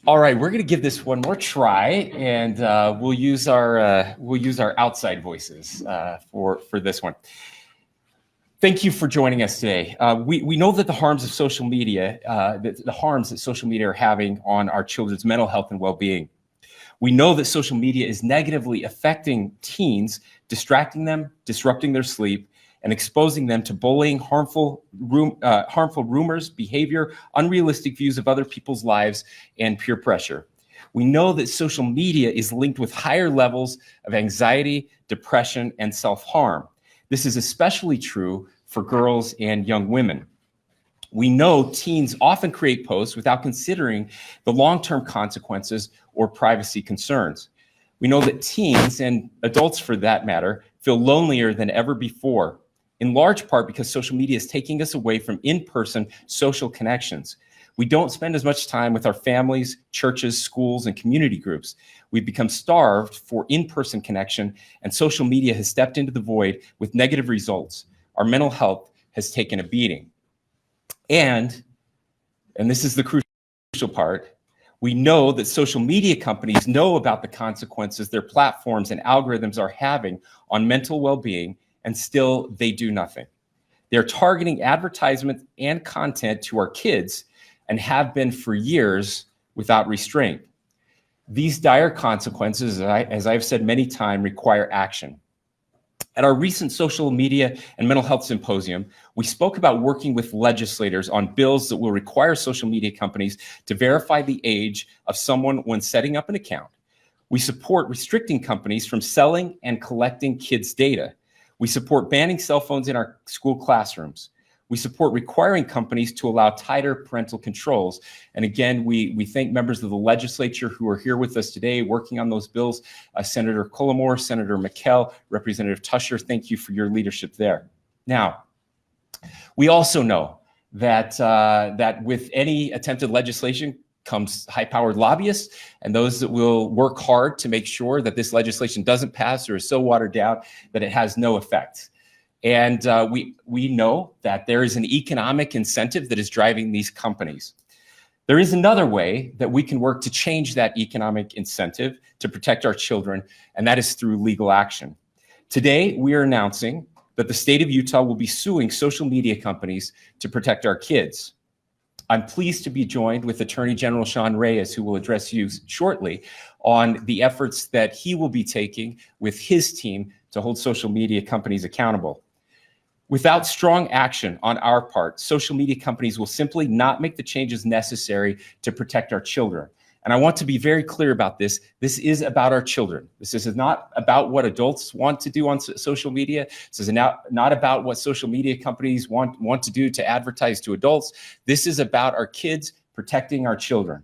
All right, we're going to give this one more try, and we'll use our outside voices for this one. Thank you for joining us today. We know that the harms of social media, the harms that social media are having on our children's mental health and well-being. We know that social media is negatively affecting teens, distracting them, disrupting their sleep, and exposing them to bullying, harmful rumors, behavior, unrealistic views of other people's lives, and peer pressure. We know that social media is linked with higher levels of anxiety, depression, and self-harm. This is especially true for girls and young women. We know teens often create posts without considering the long-term consequences or privacy concerns. We know that teens, and adults for that matter, feel lonelier than ever before, in large part because social media is taking us away from in-person social connections. We don't spend as much time with our families, churches, schools, and community groups. We've become starved for in-person connection, and social media has stepped into the void with negative results. Our mental health has taken a beating. And this is the crucial part, we know that social media companies know about the consequences their platforms and algorithms are having on mental well-being, and still they do nothing. They're targeting advertisements and content to our kids and have been for years without restraint. These dire consequences, as I've said many times, require action. At our recent social media and mental health symposium, we spoke about working with legislators on bills that will require social media companies to verify the age of someone when setting up an account. We support restricting companies from selling and collecting kids' data. We support banning cell phones in our school classrooms. We support requiring companies to allow tighter parental controls. And again, we thank members of the legislature who are here with us today working on those bills. Senator Cullimore, Senator McKell, Representative Tusher, thank you for your leadership there. Now, we also know that, that with any attempted legislation comes high-powered lobbyists and those that will work hard to make sure that this legislation doesn't pass or is so watered down that it has no effect. And we know that there is an economic incentive that is driving these companies. There is another way that we can work to change that economic incentive to protect our children, and that is through legal action. Today, we are announcing that the state of Utah will be suing social media companies to protect our kids. I'm pleased to be joined with Attorney General Sean Reyes, who will address you shortly on the efforts that he will be taking with his team to hold social media companies accountable. Without strong action on our part, social media companies will simply not make the changes necessary to protect our children. And I want to be very clear about this. This is about our children. This is not about what adults want to do on social media. This is not about what social media companies want to do to advertise to adults. This is about our kids protecting our children.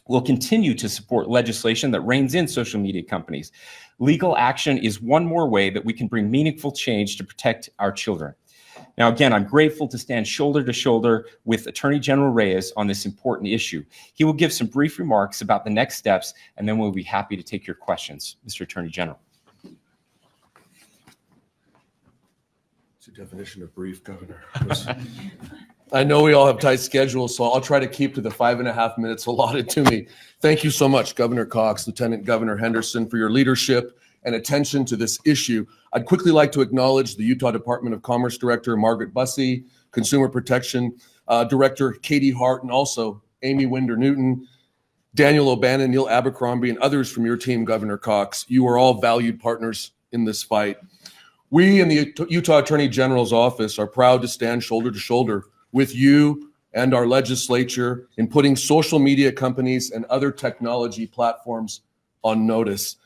We'll continue to support legislation that reins in social media companies. Legal action is one more way that we can bring meaningful change to protect our children. Now, again, I'm grateful to stand shoulder to shoulder with Attorney General Reyes on this important issue. He will give some brief remarks about the next steps, and then we'll be happy to take your questions. Mr. Attorney General. What's your definition of brief, Governor? I know we all have tight schedules, so I'll try to keep to the 5.5 minutes allotted to me. Thank you so much, Governor Cox, Lieutenant Governor Henderson, for your leadership and attention to this issue. I'd quickly like to acknowledge the Utah Department of Commerce Director, Margaret Bussey, Consumer Protection Director, Katie Hart, and also Amy Winder-Newton, Daniel O'Bannon, Neil Abercrombie, and others from your team, Governor Cox. You are all valued partners in this fight. We in the Utah Attorney General's office are proud to stand shoulder to shoulder with you and our legislature in putting social media companies and other technology platforms on notice.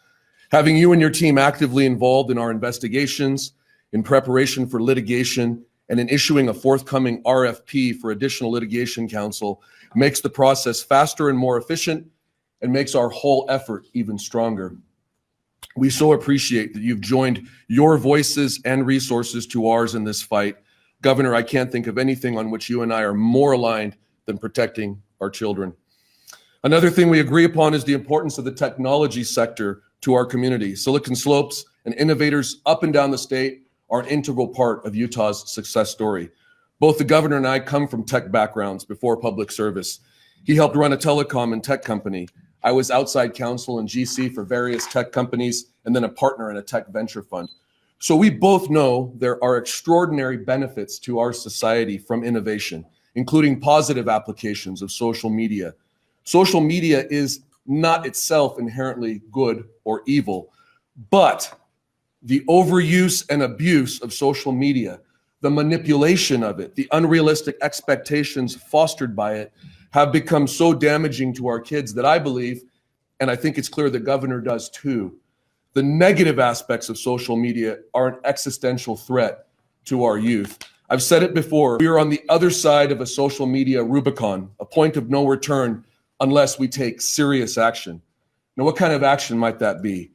Having you and your team actively involved in our investigations, in preparation for litigation, and in issuing a forthcoming RFP for additional litigation counsel makes the process faster and more efficient and makes our whole effort even stronger. We so appreciate that you've joined your voices and resources to ours in this fight. Governor, I can't think of anything on which you and I are more aligned than protecting our children. Another thing we agree upon is the importance of the technology sector to our community. Silicon Slopes and innovators up and down the state are an integral part of Utah's success story. Both the governor and I come from tech backgrounds before public service. He helped run a telecom and tech company. I was outside counsel and GC for various tech companies and then a partner in a tech venture fund. So we both know there are extraordinary benefits to our society from innovation, including positive applications of social media. Social media is not itself inherently good or evil, but the overuse and abuse of social media, the manipulation of it, the unrealistic expectations fostered by it have become so damaging to our kids that I believe, and I think it's clear the governor does too, the negative aspects of social media are an existential threat to our youth. I've said it before, we are on the other side of a social media Rubicon, a point of no return unless we take serious action. Now, what kind of action might that be?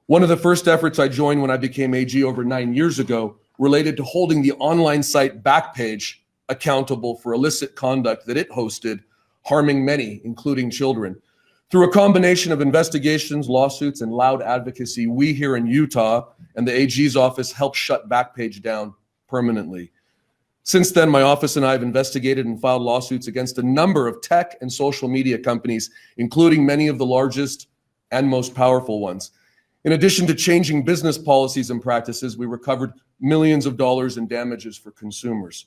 One of the first efforts I joined when I became AG over 9 years ago related to holding the online site Backpage accountable for illicit conduct that it hosted, harming many, including children. Through a combination of investigations, lawsuits, and loud advocacy, we here in Utah and the AG's office helped shut Backpage down permanently. Since then, my office and I have investigated and filed lawsuits against a number of tech and social media companies, including many of the largest and most powerful ones. In addition to changing business policies and practices, we recovered millions of dollars in damages for consumers.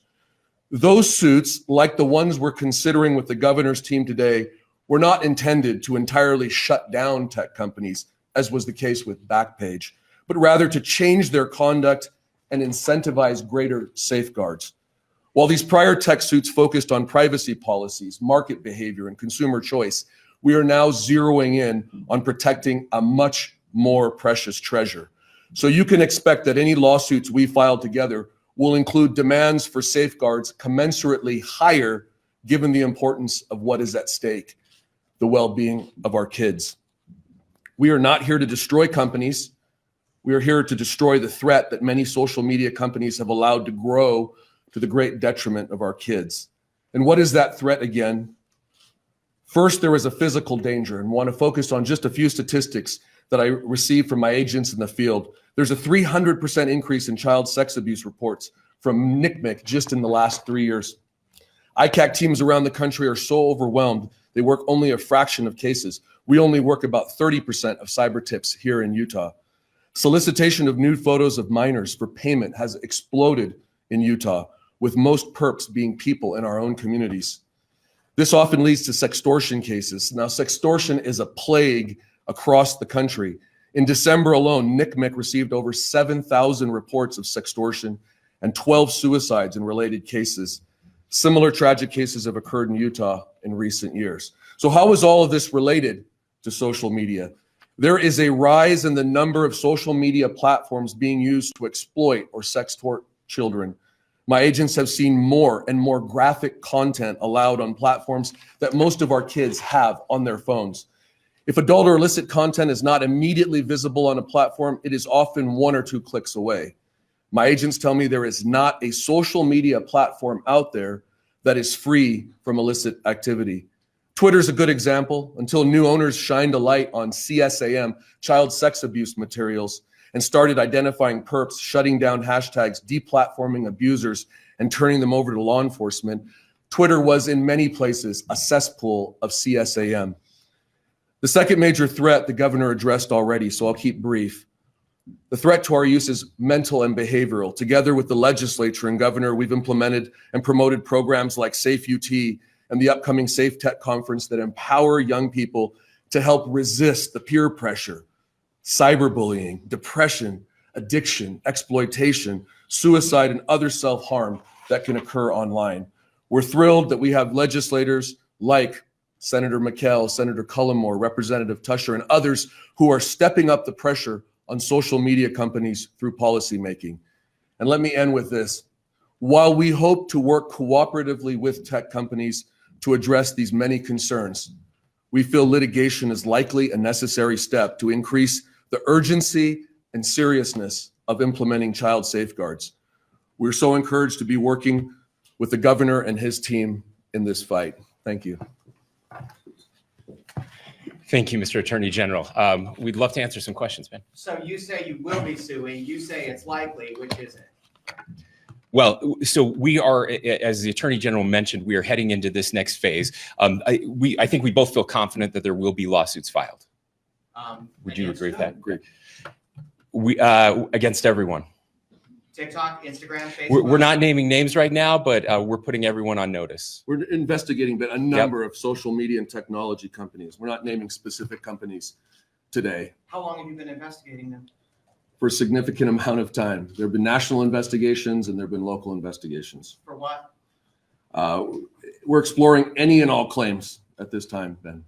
Those suits, like the ones we're considering with the governor's team today, were not intended to entirely shut down tech companies, as was the case with Backpage, but rather to change their conduct and incentivize greater safeguards. While these prior tech suits focused on privacy policies, market behavior, and consumer choice, we are now zeroing in on protecting a much more precious treasure. So you can expect that any lawsuits we file together will include demands for safeguards commensurately higher given the importance of what is at stake, the well-being of our kids. We are not here to destroy companies. We are here to destroy the threat that many social media companies have allowed to grow to the great detriment of our kids. And what is that threat again? First, there is a physical danger, and want to focus on just a few statistics that I received from my agents in the field. There's a 300% increase in child sex abuse reports from NCMEC just in the last 3 years. ICAC teams around the country are so overwhelmed, they work only a fraction of cases. We only work about 30% of cyber tips here in Utah. Solicitation of nude photos of minors for payment has exploded in Utah, with most perps being people in our own communities. This often leads to sextortion cases. Now, sextortion is a plague across the country. In December alone, NCMEC received over 7,000 reports of sextortion and 12 suicides in related cases. Similar tragic cases have occurred in Utah in recent years. So how is all of this related to social media? There is a rise in the number of social media platforms being used to exploit or sextort children. My agents have seen more and more graphic content allowed on platforms that most of our kids have on their phones. If adult or illicit content is not immediately visible on a platform, it is often 1 or 2 clicks away. My agents tell me there is not a social media platform out there that is free from illicit activity. Twitter is a good example. Until new owners shined a light on CSAM, child sex abuse materials, and started identifying perps, shutting down hashtags, deplatforming abusers, and turning them over to law enforcement, Twitter was in many places a cesspool of CSAM. The second major threat the governor addressed already, so I'll keep brief. The threat to our use is mental and behavioral. Together with the legislature and governor, we've implemented and promoted programs like Safe UT and the upcoming Safe Tech Conference that empower young people to help resist the peer pressure, cyberbullying, depression, addiction, exploitation, suicide, and other self-harm that can occur online. We're thrilled that we have legislators like Senator McKell, Senator Cullimore, Representative Tusher, and others who are stepping up the pressure on social media companies through policymaking. And let me end with this. While we hope to work cooperatively with tech companies to address these many concerns, we feel litigation is likely a necessary step to increase the urgency and seriousness of implementing child safeguards. We're so encouraged to be working with the governor and his team in this fight. Thank you. Thank you, Mr. Attorney General. We'd love to answer some questions, Ben. So you say you will be suing. You say it's likely. Which is it? Well, so we are, as the Attorney General mentioned, we are heading into this next phase. I think we both feel confident that there will be lawsuits filed. Would you agree with that? Agree. We against everyone. TikTok, Instagram, Facebook. We're not naming names right now, but we're putting everyone on notice. We're investigating a number of social media and technology companies. We're not naming specific companies today. How long have you been investigating them? For a significant amount of time. There have been national investigations and there have been local investigations. For what? We're exploring any and all claims at this time, Ben.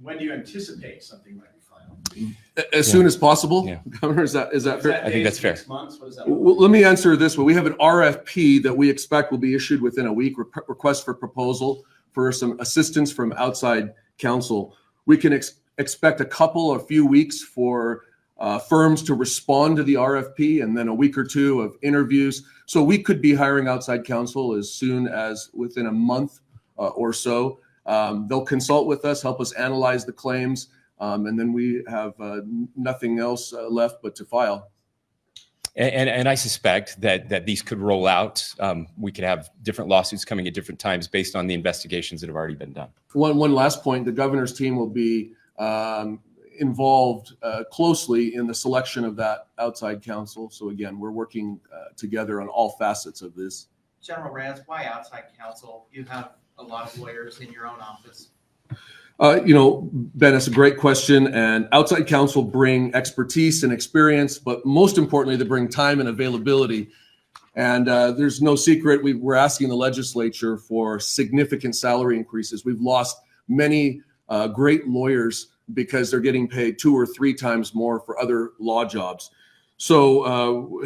When do you anticipate something might be filed? As soon as possible. Yeah. Governor, is that fair? I think that's fair. 6 months? What does that look Well, let me answer this way. We have an RFP that we expect will be issued within a week, request for proposal for some assistance from outside counsel. We can expect a few weeks for firms to respond to the RFP and then a week or two of interviews. So we could be hiring outside counsel as soon as within a month or so. They'll consult with us, help us analyze the claims, and then we have nothing else left but to file. And I suspect that these could roll out. We could have different lawsuits coming at different times based on the investigations that have already been done. One last point, the governor's team will be involved closely in the selection of that outside counsel. So again, we're working together on all facets of this. General Reyes, why outside counsel? You have a lot of lawyers in your own office. Ben, it's a great question. And outside counsel bring expertise and experience, but most importantly, they bring time and availability. And there's no secret, we're asking the legislature for significant salary increases. We've lost many great lawyers because they're getting paid 2 or 3 times more for other law jobs. So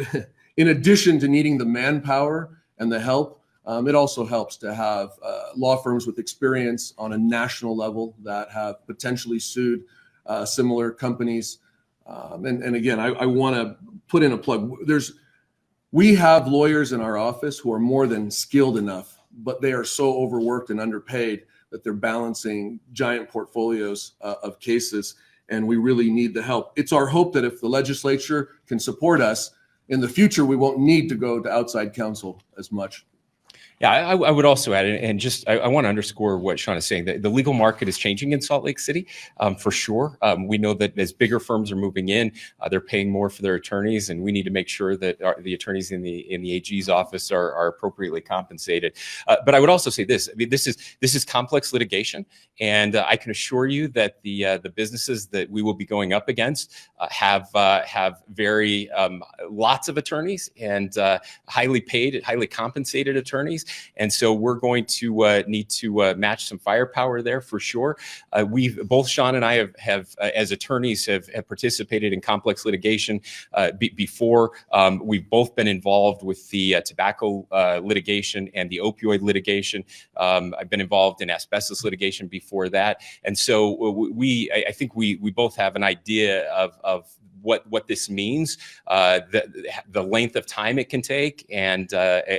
in addition to needing the manpower and the help, it also helps to have law firms with experience on a national level that have potentially sued similar companies. And again, I want to put in a plug. We have lawyers in our office who are more than skilled enough, but they are so overworked and underpaid that they're balancing giant portfolios of cases, and we really need the help. It's our hope that if the legislature can support us, in the future, we won't need to go to outside counsel as much. Yeah, I would also add, and just I want to underscore what Sean is saying, that the legal market is changing in Salt Lake City, for sure. We know that as bigger firms are moving in, they're paying more for their attorneys, and we need to make sure that the attorneys in the AG's office are appropriately compensated. But I would also say this: I mean, this is complex litigation, and I can assure you that the businesses that we will be going up against have very lots of attorneys and highly paid, highly compensated attorneys. And so we're going to need to match some firepower there for sure. Both Sean and I have as attorneys have participated in complex litigation before. We've both been involved with the tobacco litigation and the opioid litigation. I've been involved in asbestos litigation before that. And so I think we both have an idea of what this means, the length of time it can take, and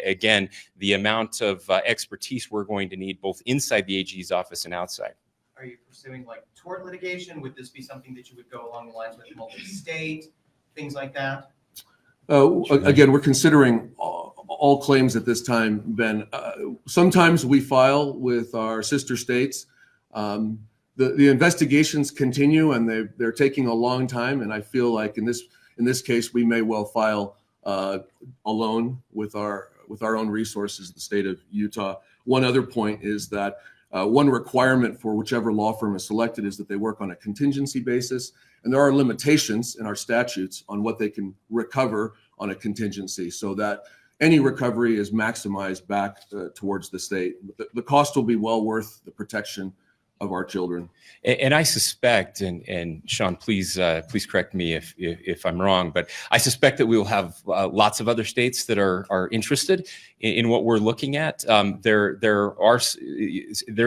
again, the amount of expertise we're going to need both inside the AG's office and outside. Are you pursuing like tort litigation? Would this be something that you would go along the lines with multi-state, things like that? Again, we're considering all claims at this time, Ben. Sometimes we file with our sister states. The investigations continue and they're taking a long time. And I feel like in this case, we may well file alone with our own resources, the state of Utah. One other point is that one requirement for whichever law firm is selected is that they work on a contingency basis. And there are limitations in our statutes on what they can recover on a contingency, so that any recovery is maximized back towards the state. The cost will be well worth the protection of our children. And I suspect, and Sean, please correct me if I'm wrong, but I suspect that we will have lots of other states that are interested in what we're looking at. There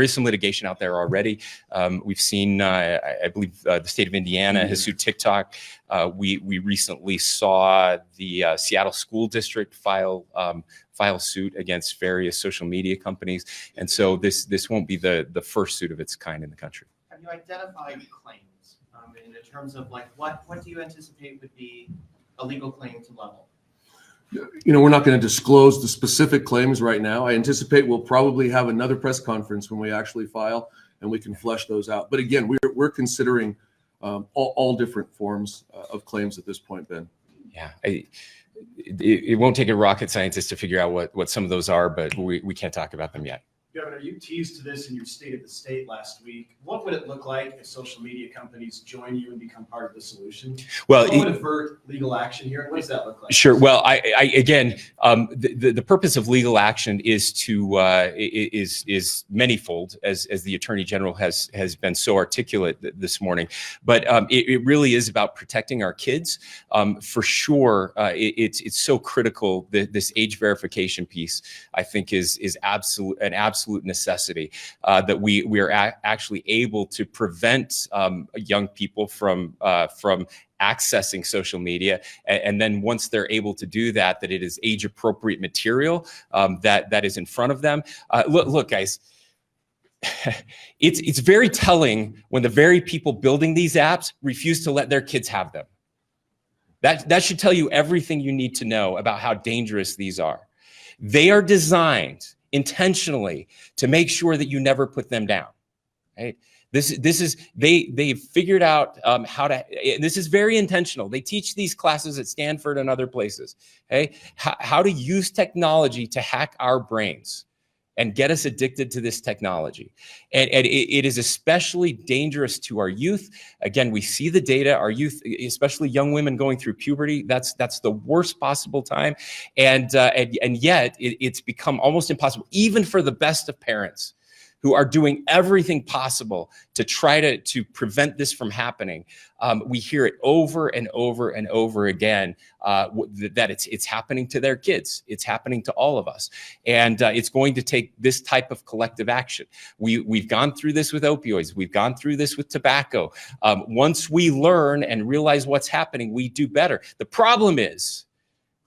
is some litigation out there already. We've seen, I believe, the state of Indiana has sued TikTok. We recently saw the Seattle School District file suit against various social media companies, and so this won't be the first suit of its kind in the country. Have you identified claims in terms of like what do you anticipate would be a legal claim to level? We're not going to disclose the specific claims right now. I anticipate we'll probably have another press conference when we actually file, and we can flesh those out. But again, we're considering all different forms of claims at this point, Ben. Yeah, it won't take a rocket scientist to figure out what some of those are, but we can't talk about them yet. Governor, you teased to this in your State of the State last week. What would it look like if social media companies join you and become part of the solution? Well, what would avert legal action here? What does that look like? Sure. Well, again, the purpose of legal action is to is manyfold, as the Attorney General has been so articulate this morning. But it really is about protecting our kids. For sure, it's so critical that this age verification piece, I think, is an absolute necessity, that we are actually able to prevent young people from accessing social media, and then once they're able to do that, that it is age appropriate material that is in front of them. Look, guys. It's very telling when the very people building these apps refuse to let their kids have them. That should tell you everything you need to know about how dangerous these are. They are designed intentionally to make sure that you never put them down. Right? They've figured out how to. This is very intentional. They teach these classes at Stanford and other places. Okay, how to use technology to hack our brains and get us addicted to this technology. And it is especially dangerous to our youth. Again, we see the data, our youth, especially young women going through puberty, that's the worst possible time. And yet it's become almost impossible, even for the best of parents who are doing everything possible to try to prevent this from happening. We hear it over and over and over again, that it's happening to their kids. It's happening to all of us. And it's going to take this type of collective action. We've gone through this with opioids. We've gone through this with tobacco. Once we learn and realize what's happening, we do better. The problem is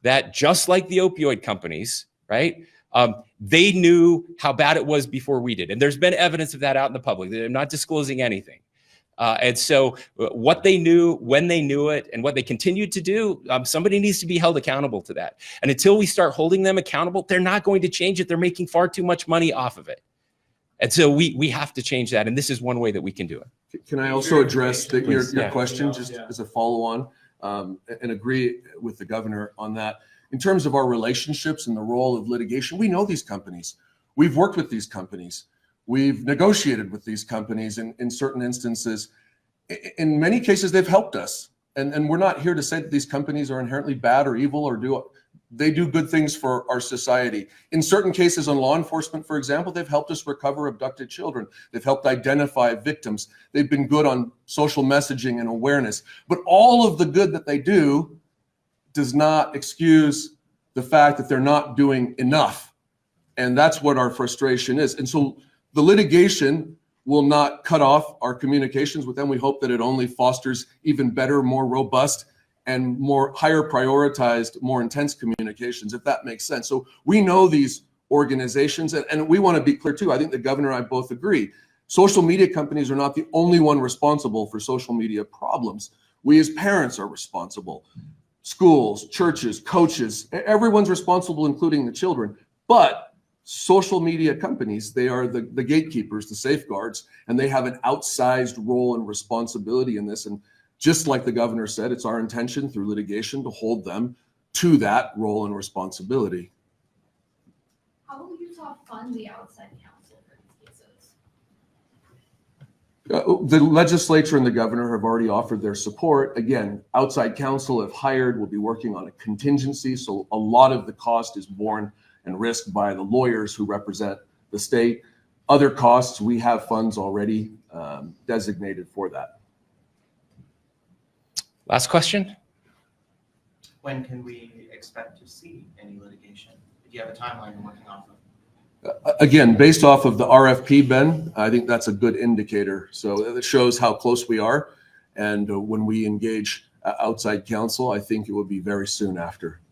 that just like the opioid companies, right? They knew how bad it was before we did. And there's been evidence of that out in the public. They're not disclosing anything. And so what they knew, when they knew it, and what they continued to do, somebody needs to be held accountable to that. And until we start holding them accountable, they're not going to change it. They're making far too much money off of it. And so we have to change that. And this is one way that we can do it. Can I also address your Yeah. question just as a follow-on, and agree with the governor on that? In terms of our relationships and the role of litigation, we know these companies. We've worked with these companies. We've negotiated with these companies in certain instances. In many cases, they've helped us. And we're not here to say that these companies are inherently bad or evil or they do good things for our society. In certain cases on law enforcement, for example, they've helped us recover abducted children. They've helped identify victims. They've been good on social messaging and awareness. But all of the good that they do does not excuse the fact that they're not doing enough. And that's what our frustration is. And so the litigation will not cut off our communications with them. We hope that it only fosters even better, more robust, and more higher prioritized, more intense communications, if that makes sense. So we know these organizations, and we want to be clear too. I think the governor and I both agree. Social media companies are not the only one responsible for social media problems. We as parents are responsible. Schools, churches, coaches, everyone's responsible, including the children. But social media companies, they are the gatekeepers, the safeguards, and they have an outsized role and responsibility in this. And just like the governor said, it's our intention through litigation to hold them to that role and responsibility. How will Utah fund the outside counsel for these cases? The legislature and the governor have already offered their support. Again, outside counsel, if hired, will be working on a contingency. So a lot of the cost is borne and risked by the lawyers who represent the state. Other costs, we have funds already designated for that. Last question. When can we expect to see any litigation? Do you have a timeline you're working off of? Again, based off of the RFP, Ben, I think that's a good indicator. So it shows how close we are. And when we engage outside counsel, I think it will be very soon after.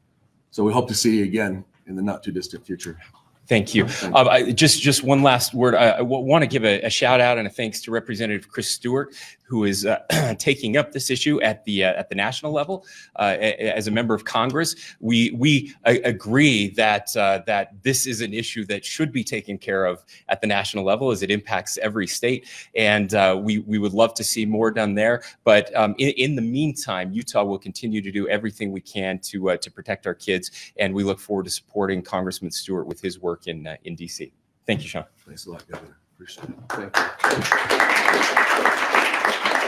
So we hope to see you again in the not too distant future. Thank you. Just one last word. I want to give a shout out and a thanks to Representative Chris Stewart, who is taking up this issue at the national level. As a member of Congress, we agree that that this is an issue that should be taken care of at the national level, as it impacts every state, and we would love to see more done there. But in the meantime, Utah will continue to do everything we can to protect our kids, and we look forward to supporting Congressman Stewart with his work in DC. Thank you, Sean. Thanks a lot, Governor. Appreciate it. Thank you.